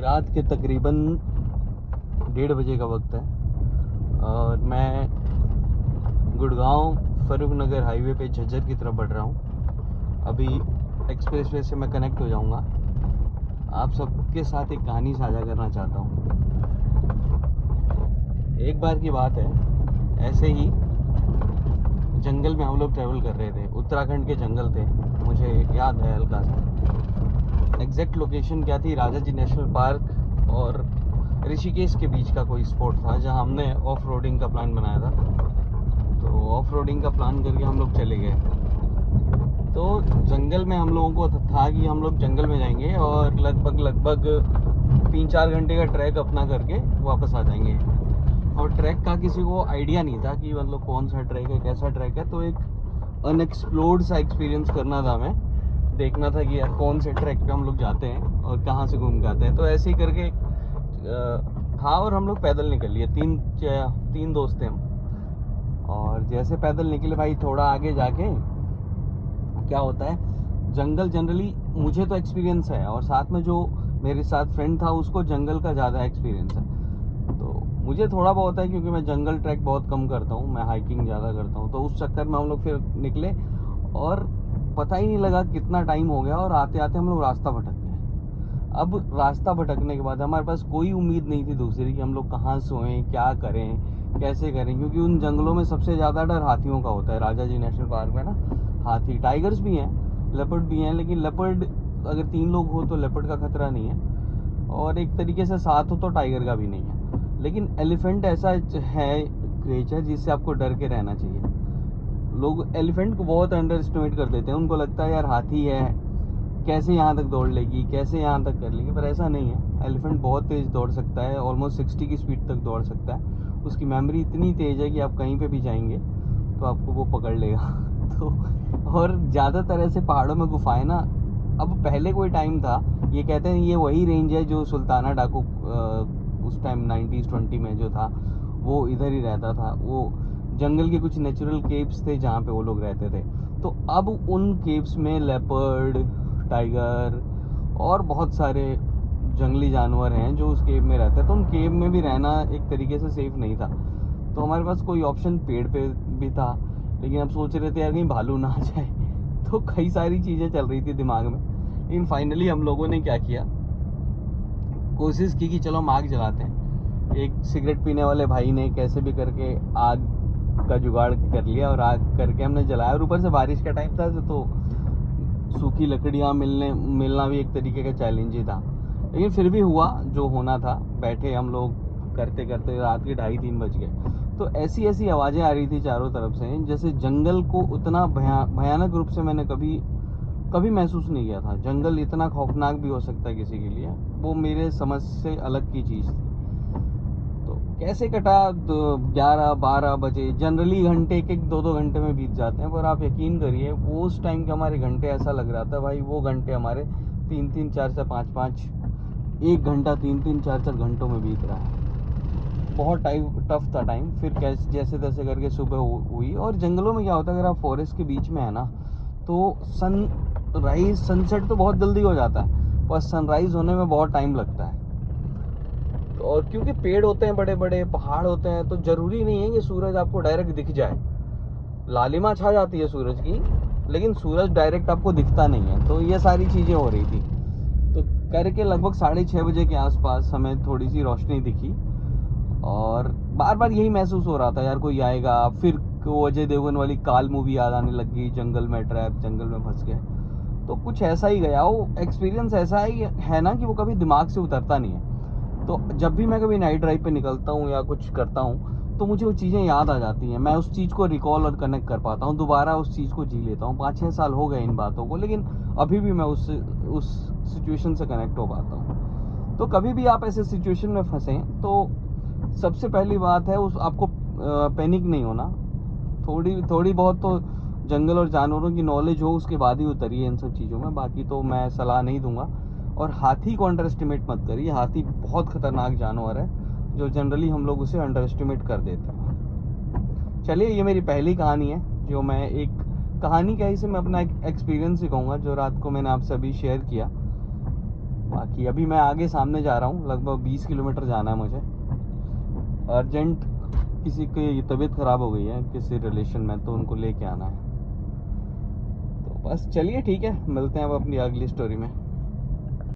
रात के तकरीबन 1:30 बजे का वक्त है और मैं गुड़गांव फरूख नगर हाईवे पे झज्जर की तरफ बढ़ रहा हूँ। अभी एक्सप्रेसवे से मैं कनेक्ट हो जाऊँगा। आप सबके साथ एक कहानी साझा करना चाहता हूँ। एक बार की बात है, ऐसे ही जंगल में हम लोग ट्रैवल कर रहे थे। उत्तराखंड के जंगल थे, मुझे याद है हल्का सा। एग्जैक्ट लोकेशन क्या थी, राजा जी नेशनल पार्क और ऋषिकेश के बीच का कोई स्पॉट था जहां हमने ऑफ रोडिंग का प्लान बनाया था। तो ऑफ रोडिंग का प्लान करके हम लोग चले गए। तो जंगल में हम लोगों को था कि हम लोग जंगल में जाएंगे और लगभग 3-4 घंटे का ट्रैक अपना करके वापस आ जाएंगे। और ट्रैक का किसी को आइडिया नहीं था कि मतलब कौन सा ट्रैक है, कैसा ट्रैक है। तो एक अनएक्सप्लोर्ड सा एक्सपीरियंस करना था हमें, देखना था कि यार कौन से ट्रैक पे हम लोग जाते हैं और कहाँ से घूम के आते हैं। तो ऐसे ही करके था और हम लोग पैदल निकल लिए। तीन दोस्त थे हम। और जैसे पैदल निकले भाई, थोड़ा आगे जाके क्या होता है, जंगल जनरली मुझे तो एक्सपीरियंस है और साथ में जो मेरे साथ फ्रेंड था उसको जंगल का ज़्यादा एक्सपीरियंस है। तो मुझे थोड़ा बहुत है क्योंकि मैं जंगल ट्रैक बहुत कम करता हूँ, मैं हाइकिंग ज़्यादा करता हूँ। तो उस चक्कर में हम लोग फिर निकले और पता ही नहीं लगा कितना टाइम हो गया और आते आते हम लोग रास्ता भटक गए। अब रास्ता भटकने के बाद हमारे पास कोई उम्मीद नहीं थी दूसरी कि हम लोग कहाँ सोएं, क्या करें, कैसे करें। क्योंकि उन जंगलों में सबसे ज़्यादा डर हाथियों का होता है। राजा जी नेशनल पार्क में ना हाथी, टाइगर्स भी हैं, लेपर्ड भी हैं, लेकिन लेपर्ड अगर 3 लोग हो तो लेपर्ड का खतरा नहीं है और एक तरीके से साथ हो तो टाइगर का भी नहीं है। लेकिन एलिफेंट ऐसा है क्रिएचर जिससे आपको डर के रहना चाहिए। लोग एलिफेंट को बहुत अंडर एस्टिमेट कर देते हैं। उनको लगता है यार हाथी है, कैसे यहाँ तक दौड़ लेगी, कैसे यहाँ तक कर लेगी, पर ऐसा नहीं है। एलिफेंट बहुत तेज़ दौड़ सकता है, ऑलमोस्ट 60 की स्पीड तक दौड़ सकता है। उसकी मेमोरी इतनी तेज़ है कि आप कहीं पे भी जाएंगे तो आपको वो पकड़ लेगा। तो और ज़्यादातर ऐसे पहाड़ों में गुफाएं ना, अब पहले कोई टाइम था, ये कहते हैं ये वही रेंज है जो सुल्ताना डाकू उस टाइम 1920 में जो था वो इधर ही रहता था। वो जंगल के कुछ नेचुरल केव्स थे जहाँ पे वो लोग रहते थे। तो अब उन केव्स में लेपर्ड, टाइगर और बहुत सारे जंगली जानवर हैं जो उस केव में रहते हैं। तो उन केव में भी रहना एक तरीके से सेफ नहीं था। तो हमारे पास कोई ऑप्शन पेड़ पे भी था, लेकिन अब सोच रहे थे यार कहीं भालू ना आ जाए। तो कई सारी चीज़ें चल रही थी दिमाग में। लेकिन फाइनली हम लोगों ने क्या किया, कोशिश की कि चलो हम आग जलाते हैं। एक सिगरेट पीने वाले भाई ने कैसे भी करके आग का जुगाड़ कर लिया और आग करके हमने जलाया। और ऊपर से बारिश का टाइम था तो सूखी लकड़ियाँ मिलना भी एक तरीके का चैलेंज ही था। लेकिन फिर भी हुआ जो होना था। बैठे हम लोग करते करते रात के 2:30-3 बज गए। तो ऐसी ऐसी आवाज़ें आ रही थी चारों तरफ से, जैसे जंगल को उतना भयानक रूप से मैंने कभी महसूस नहीं किया था। जंगल इतना खौफनाक भी हो सकता है किसी के लिए, वो मेरे समझ से अलग की चीज़ थी। तो कैसे कटा, 11-12 बजे जनरली घंटे, 1-2 घंटे में बीत जाते हैं। पर आप यकीन करिए वो उस टाइम के हमारे घंटे ऐसा लग रहा था भाई, वो घंटे हमारे 3-3, 4-4, 5-5, 1 घंटा 3-3, 4-4 घंटों में बीत रहा है। बहुत टफ था टाइम। फिर कैसे जैसे तैसे करके सुबह हुई। और जंगलों में क्या होता है, अगर आप फॉरेस्ट के बीच में है ना, तो सनसेट तो बहुत जल्दी हो जाता है, पर सनराइज होने में बहुत टाइम लगता है। और क्योंकि पेड़ होते हैं, बड़े बड़े पहाड़ होते हैं, तो ज़रूरी नहीं है कि सूरज आपको डायरेक्ट दिख जाए। लालिमा छा जाती है सूरज की, लेकिन सूरज डायरेक्ट आपको दिखता नहीं है। तो ये सारी चीज़ें हो रही थी। तो करके लगभग 6:30 बजे के आसपास हमें थोड़ी सी रोशनी दिखी और बार बार यही महसूस हो रहा था यार कोई आएगा। फिर वो अजय देवगन वाली काल मूवी याद आने लग गई, जंगल में ट्रैप, जंगल में फंस गए। तो कुछ ऐसा ही गया। वो एक्सपीरियंस ऐसा ही है ना कि वो कभी दिमाग से उतरता नहीं है। तो जब भी मैं कभी नाइट ड्राइव पे निकलता हूँ या कुछ करता हूँ तो मुझे वो चीज़ें याद आ जाती हैं। मैं उस चीज़ को रिकॉल और कनेक्ट कर पाता हूँ, दोबारा उस चीज़ को जी लेता हूँ। 5-6 साल हो गए इन बातों को, लेकिन अभी भी मैं उस सिचुएशन से कनेक्ट हो पाता हूँ। तो कभी भी आप ऐसे सिचुएशन में फंसें तो सबसे पहली बात है आपको पैनिक नहीं होना। थोड़ी बहुत तो जंगल और जानवरों की नॉलेज हो, उसके बाद ही उतरिए इन सब चीज़ों में। बाकी तो मैं सलाह नहीं दूंगा। और हाथी को अंडर एस्टिमेट मत करिए। हाथी बहुत खतरनाक जानवर है जो जनरली हम लोग उसे अंडर एस्टिमेट कर देते हैं। चलिए, ये मेरी पहली कहानी है जो मैं एक कहानी कही से मैं अपना एक एक्सपीरियंस ही कहूँगा, जो रात को मैंने आपसे अभी शेयर किया। बाकी अभी मैं आगे सामने जा रहा हूँ, लगभग 20 किलोमीटर जाना है मुझे। अर्जेंट किसी की तबीयत ख़राब हो गई है किसी रिलेशन में, तो उनको लेके आना है। तो बस चलिए ठीक है, मिलते हैं अब अपनी अगली स्टोरी में।